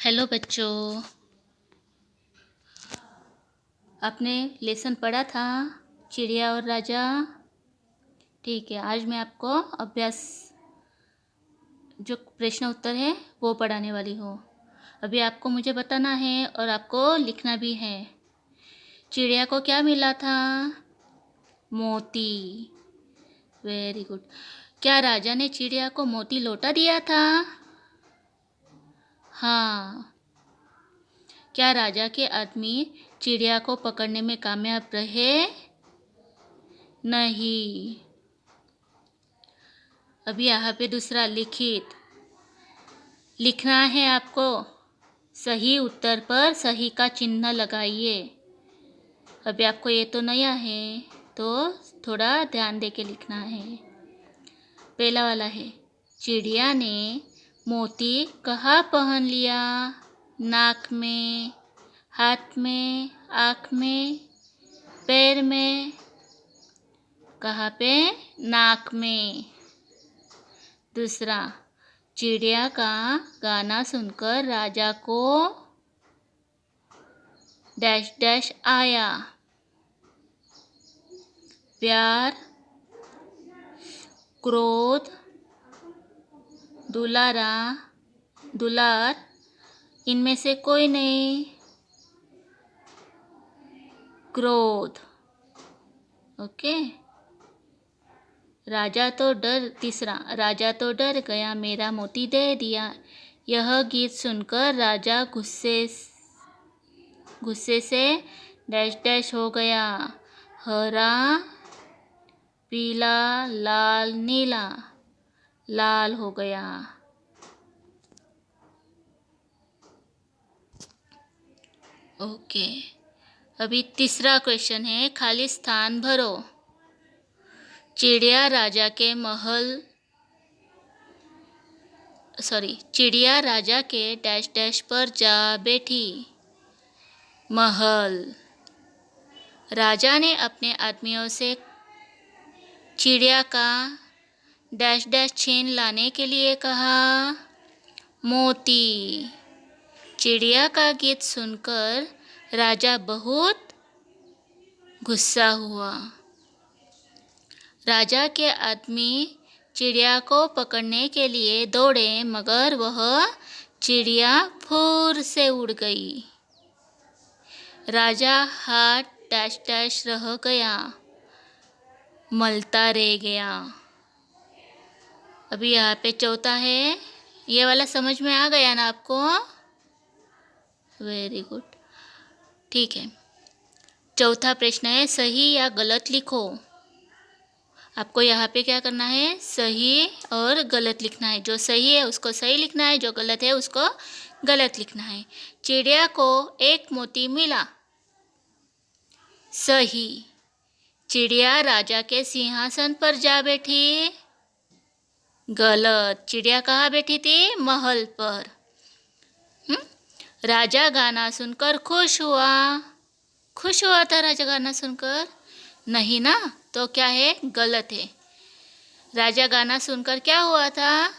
Hello बच्चों, आपने lesson पढ़ा था चिड़िया और राजा। ठीक है, आज मैं आपको अभ्यास जो प्रश्न उत्तर है वो पढ़ाने वाली हूँ। अभी आपको मुझे बताना है और आपको लिखना भी है। चिड़िया को क्या मिला था? मोती। Very good. क्या राजा ने चिड़िया को मोती लौटा दिया था? हाँ। क्या राजा के आदमी चिड़िया को पकड़ने में कामयाब रहे? नहीं। अभी यहाँ पे दूसरा लिखित लिखना है आपको। सही उत्तर पर सही का चिन्ह लगाइए। अभी आपको ये तो नया है तो थोड़ा ध्यान दे के लिखना है। पहला वाला है, चिड़िया ने मोती कहाँ पहन लिया? नाक में, हाथ में, आँख में, पैर में। कहाँ पे? नाक में। दूसरा, चिड़िया का गाना सुनकर राजा को डैश डैश आया। प्यार, क्रोध, दुलारा, दुलार, इनमें से कोई नहीं। क्रोध। ओके। तीसरा, राजा तो डर गया, मेरा मोती दे दिया। यह गीत सुनकर राजा गुस्से से डैश डैश हो गया। हरा, पीला, लाल, नीला, लाल हो गया। ओके। अभी तीसरा क्वेश्चन है, खाली स्थान भरो। चिड़िया राजा के डैश डैश पर जा बैठी। महल। राजा ने अपने आदमियों से चिड़िया का डैश डैश छीन लाने के लिए कहा। मोती। चिड़िया का गीत सुनकर राजा बहुत गुस्सा हुआ। राजा के आदमी चिड़िया को पकड़ने के लिए दौड़े, मगर वह चिड़िया फुर से उड़ गई। राजा हाथ डैश डैश रह गया, मलता रह गया। अभी यहाँ पे चौथा है, ये वाला समझ में आ गया ना आपको? Very good. ठीक है, चौथा प्रश्न है, सही या गलत लिखो। आपको यहाँ पे क्या करना है? सही और गलत लिखना है। जो सही है उसको सही लिखना है, जो गलत है उसको गलत लिखना है। चिड़िया को एक मोती मिला। सही। चिड़िया राजा के सिंहासन पर जा बैठी। गलत। चिड़िया कहाँ बैठी थी? महल पर। राजा गाना सुनकर खुश हुआ। खुश हुआ था राजा गाना सुनकर? नहीं ना, तो क्या है? गलत है। राजा गाना सुनकर क्या हुआ था?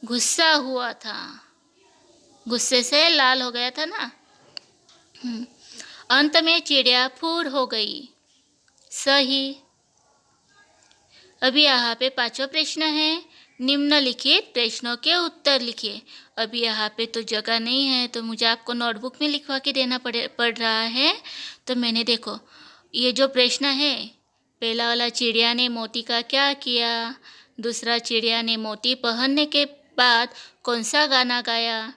गुस्सा हुआ था। गुस्से से लाल हो गया था ना। अंत में चिड़िया फूर हो गई। सही। अभी यहाँ पे पांचवा प्रश्न है, निम्नलिखित प्रश्नों के उत्तर लिखिए। अभी यहाँ पे तो जगह नहीं है तो मुझे आपको नोटबुक में लिखवा के देना पड़ रहा है। तो मैंने देखो, ये जो प्रश्न है, पहला वाला, चिड़िया ने मोती का क्या किया? दूसरा, चिड़िया ने मोती पहनने के बाद कौन सा गाना गाया?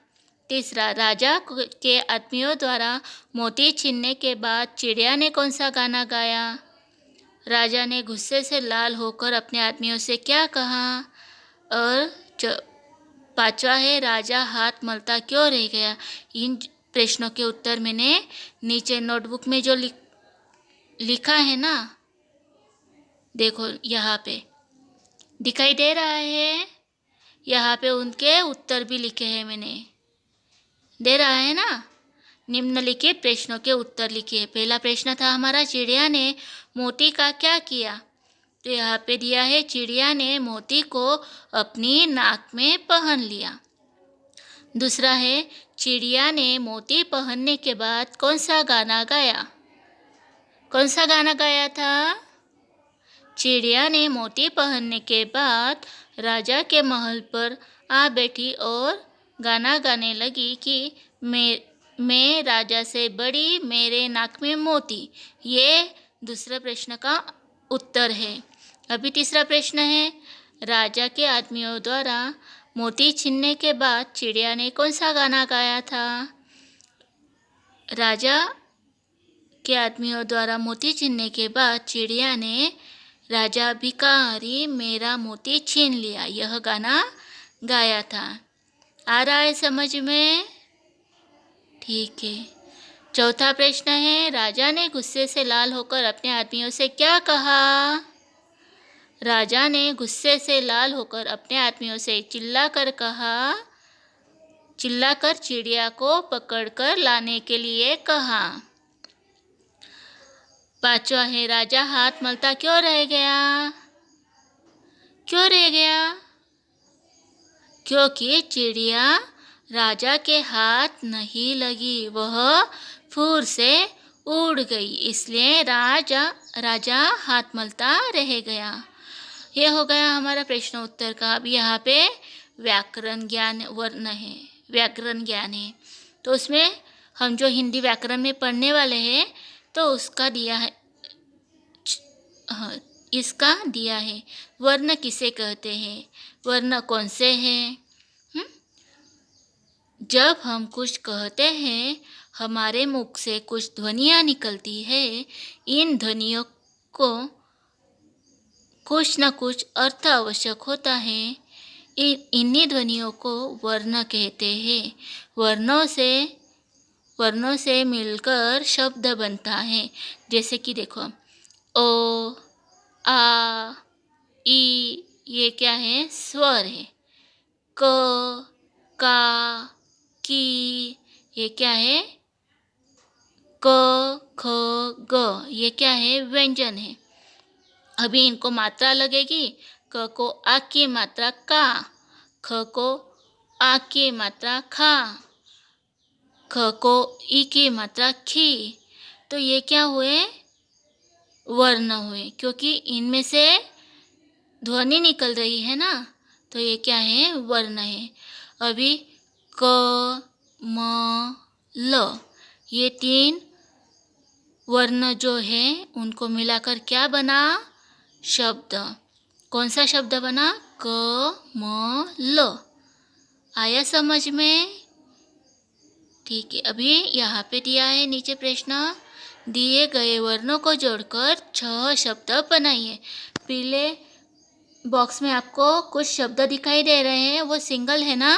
तीसरा, राजा के आदमियों द्वारा मोती छीनने के बाद चिड़िया ने कौन सा गाना गाया? राजा ने गुस्से से लाल होकर अपने आदमियों से क्या कहा? और पांचवा है, राजा हाथ मलता क्यों रह गया? इन प्रश्नों के उत्तर मैंने नीचे नोटबुक में जो लिखा है ना, देखो यहाँ पे दिखाई दे रहा है। यहाँ पे उनके उत्तर भी लिखे हैं मैंने। दे रहा है ना? निम्नलिखित प्रश्नों के उत्तर लिखिए। पहला प्रश्न था हमारा, चिड़िया ने मोती का क्या किया? तो यहाँ पे दिया है, चिड़िया ने मोती को अपनी नाक में पहन लिया। दूसरा है चिड़िया ने मोती पहनने के बाद कौन सा गाना गाया? कौन सा गाना गाया था? चिड़िया ने मोती पहनने के बाद राजा के महल पर आ बैठी और गाना गाने लगी कि मैं राजा से बड़ी, मेरे नाक में मोती। ये दूसरा प्रश्न का उत्तर है। अभी तीसरा प्रश्न है, राजा के आदमियों द्वारा मोती छीनने के बाद चिड़िया ने कौन सा गाना गाया था? राजा के आदमियों द्वारा मोती छीनने के बाद चिड़िया ने राजा भिखारी मेरा मोती छीन लिया, यह गाना गाया था। आ रहा है समझ में? ठीक है। चौथा प्रश्न है, राजा ने गुस्से से लाल होकर अपने आदमियों से क्या कहा? राजा ने गुस्से से लाल होकर अपने आदमियों से चिल्लाकर चिड़िया को पकड़कर लाने के लिए कहा। पांचवा है, राजा हाथ मलता क्यों रह गया? क्यों रह गया? क्योंकि चिड़िया राजा के हाथ नहीं लगी, वह फूर से उड़ गई, इसलिए राजा हाथ मलता रह गया। यह हो गया हमारा प्रश्न उत्तर का। अब यहाँ पे व्याकरण ज्ञान है, तो उसमें हम जो हिंदी व्याकरण में पढ़ने वाले हैं तो उसका दिया है, इसका दिया है। वर्ण किसे कहते हैं? वर्ण कौन से हैं? जब हम कुछ कहते हैं, हमारे मुख से कुछ ध्वनियाँ निकलती है, इन ध्वनियों को कुछ न कुछ अर्थ आवश्यक होता है। इन्हीं ध्वनियों को वर्ण कहते हैं। वर्णों से मिलकर शब्द बनता है। जैसे कि देखो, ओ, आ, ई, ये क्या है? स्वर है। क, का, की, ये क्या है? क, ख, ग, ये क्या है? व्यंजन है। अभी इनको मात्रा लगेगी। क को आ की मात्रा का, ख को आ की मात्रा खा, ख को ई की मात्रा खी। तो ये क्या हुए? वर्ण हुए, क्योंकि इनमें से ध्वनि निकल रही है ना, तो ये क्या है? वर्ण है। अभी क, म, ल, ये तीन वर्ण जो है उनको मिलाकर क्या बना? शब्द। कौन सा शब्द बना? क, म, ल। आया समझ में? ठीक है। अभी यहाँ पे दिया है नीचे प्रश्न, दिए गए वर्णों को जोड़कर 6 शब्द बनाइए। पीले बॉक्स में आपको कुछ शब्द दिखाई दे रहे हैं, वो सिंगल है ना?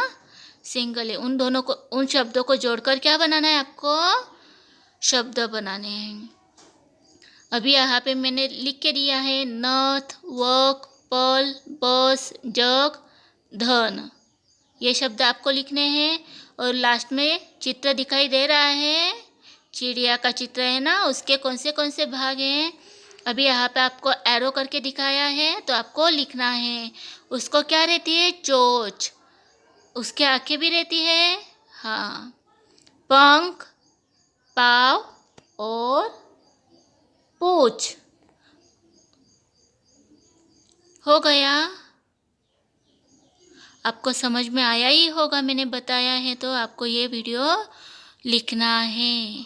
सिंगल है। उन शब्दों को जोड़कर क्या बनाना है आपको? शब्द बनाने हैं। अभी यहाँ पे मैंने लिख के दिया है, नथ, वक, पल, बस, जग, धन। ये शब्द आपको लिखने हैं। और लास्ट में चित्र दिखाई दे रहा है, चिड़िया का चित्र है ना, उसके कौन से भाग हैं? अभी यहाँ पे आपको एरो करके दिखाया है, तो आपको लिखना है। उसको क्या रहती है? चोंच। उसके आंखें भी रहती है, हाँ। पंख, पाँव और पूंछ। हो गया? आपको समझ में आया ही होगा, मैंने बताया है तो आपको ये वीडियो लिखना है।